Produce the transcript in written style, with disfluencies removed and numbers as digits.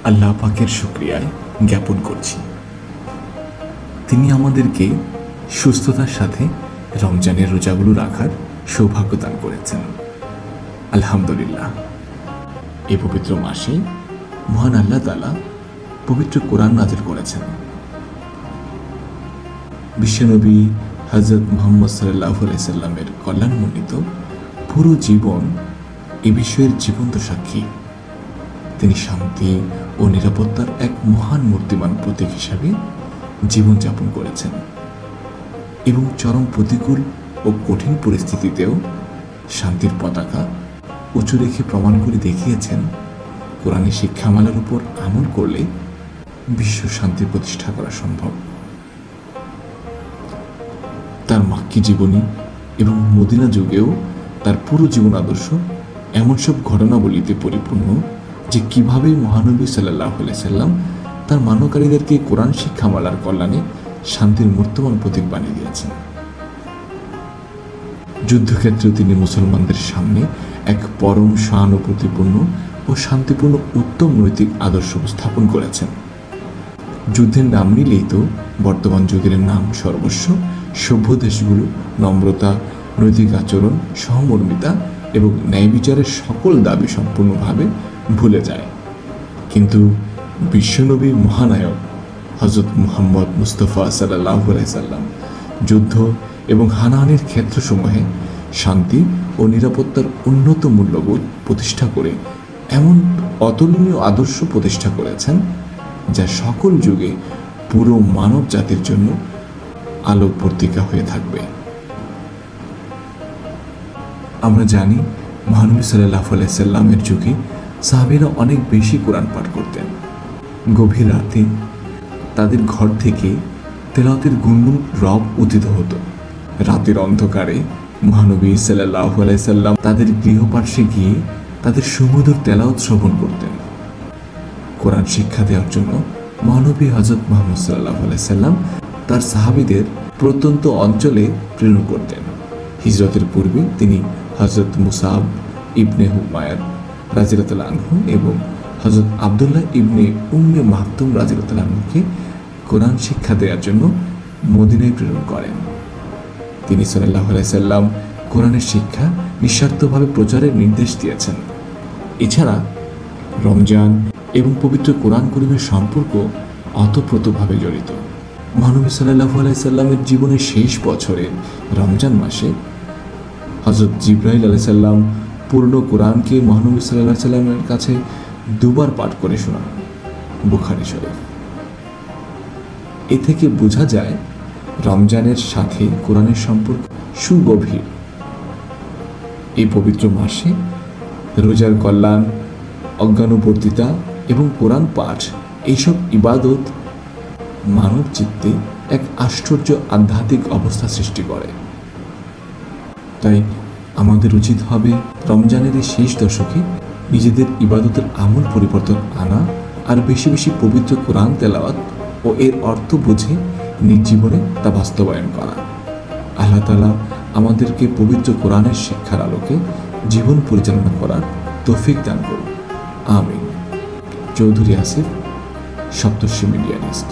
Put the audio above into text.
আল্লাহ পাকের শুকরিয়ায় জ্ঞাপন করছি। তিনি আমাদেরকে সুস্থতার সাথে রমজানের রোজাগুলো রাখার সৌভাগ্য দান করেছেন। আলহামদুলিল্লাহ। এই পবিত্র মাসে মহান আল্লাহ তাআলা পবিত্র কোরআন নাযিল করেছেন। বিশ্বনবী হযরত মুহাম্মদ সাল্লাল্লাহু আলাইহি সাল্লামের কল্যাণমণ্ডিত পুরো জীবন এ বিষয়ের জীবন্ত সাক্ষী। তিনি শান্তি ও নিরাপত্তার এক মহান মূর্তিমান প্রতীক হিসাবে জীবনযাপন করেছেন এবং চরম প্রতিকূল ও কঠিন পরিস্থিতিতেও শান্তির পতাকা উঁচু রেখে প্রমাণ করে দেখিয়েছেন কোরআনের শিক্ষামালার উপর আমল করলে বিশ্ব শান্তি প্রতিষ্ঠা করা সম্ভব। তার মাক্কি জীবনী এবং মদিনা যুগেও তার পুরো জীবন আদর্শ এমন সব ঘটনাবলিতে পরিপূর্ণ যে কিভাবে মহানবী সাল্লাল্লাহু আলাইহি সাল্লাম তার মানবকারীদেরকে কোরআন শিক্ষামালার কল্যাণে শান্তির মূর্তমান প্রতীক বানিয়ে দিয়েছেন। যুদ্ধক্ষেত্রেও তিনি মুসলমানদের সামনে এক পরম সহানুভূতিপূর্ণ ও শান্তিপূর্ণ উত্তম নৈতিক আদর্শ স্থাপন করেছেন। যুদ্ধের নাম নিলেই তো বর্তমান যুগের নাম সর্বস্ব সভ্য দেশগুলো নম্রতা, নৈতিক আচরণ, সহমর্মিতা এবং ন্যায় বিচারের সকল দাবি সম্পূর্ণভাবে ভুলে যায়। কিন্তু বিশ্বনবী মহানায়ক হযরত মুহাম্মদ মুস্তাফা সাল্লাল্লাহু আলাইহি সাল্লাম যুদ্ধ এবং হানাহানির ক্ষেত্রসমূহে শান্তি ও নিরাপত্তার উন্নত মূল্যবোধ প্রতিষ্ঠা করে এমন অতুলনীয় আদর্শ প্রতিষ্ঠা করেছেন যা সকল যুগে পুরো মানব জাতির জন্য আলোকবর্তিকা হয়ে থাকবে। আমরা জানি মহানবী সাল্লাল্লাহু আলাইহি সাল্লামের যুগে সাহাবীরা অনেক বেশি কোরআন পাঠ করতেন। গভীর রাতে তাদের ঘর থেকে তেলাওয়াতের গুনগুন রব উদিত হতো। রাতের অন্ধকারে মহানবী সাল্লাল্লাহু আলাইহি সাল্লাম তাদের গৃহপার্শ্বে গিয়ে তাদের সুমধুর তেলাওয়াত শ্রবণ করতেন। কোরআন শিক্ষা দেওয়ার জন্য মহানবী হযরত মুহাম্মদ সাল্লাল্লাহু আলাইহি সাল্লাম তার সাহাবীদের প্রত্যন্ত অঞ্চলে প্রেরণ করতেন। হিজরতের পূর্বে তিনি হযরত মুসাব ইবনে হুমায়র রাদিয়াল্লাহু আনহু এবং হযরত আব্দুল্লাহ ইবনে উম্মে মাকতুম রাদিয়াল্লাহু আনহুকে কোরআন শিক্ষা দেওয়ার জন্য মদিনায় প্রেরণ করেন। তিনি সাল্লাল্লাহু আলাইহি সাল্লাম কোরআনের শিক্ষা নিঃস্বার্থভাবে প্রচারের নির্দেশ দিয়েছেন। এছাড়া রমজান এবং পবিত্র কোরআন করিমের সম্পর্ক অতপ্রতভাবে জড়িত। মহানবী সাল্লাল্লাহু আলাইহি সাল্লামের জীবনের শেষ বছরের রমজান মাসে হযরত জিবরাইল আলাইহিস সালাম পূর্ণ কোরআনকে মহানবী সাল্লাল্লাহু আলাইহি সাল্লামের কাছে দুবার পাঠ করে শোনান। বুখারী শরীফ। এ থেকে বোঝা যায় রমজানের সাথে কোরআনের সম্পর্ক সুগভীর। এই পবিত্র মাসে রোজার কল্যাণ, অজ্ঞানুবর্তিতা এবং কোরআন পাঠ এইসব ইবাদত মানব চিত্তে এক আশ্চর্য আধ্যাত্মিক অবস্থা সৃষ্টি করে। তাই আমাদের উচিত হবে রমজানের এই শেষ দশকে নিজেদের ইবাদতের আমূল পরিবর্তন আনা আর বেশি বেশি পবিত্র কোরআন তেলাওয়াত ও এর অর্থ বুঝে নিজ জীবনে তা বাস্তবায়ন করা। আল্লাহ তাআলা আমাদেরকে পবিত্র কোরআনের শিক্ষার আলোকে জীবন পরিচালনা করার তৌফিক দান করুন। আমিন। চৌধুরী আসিফ, সপ্তর্ষি মিডিয়া ডেস্ক।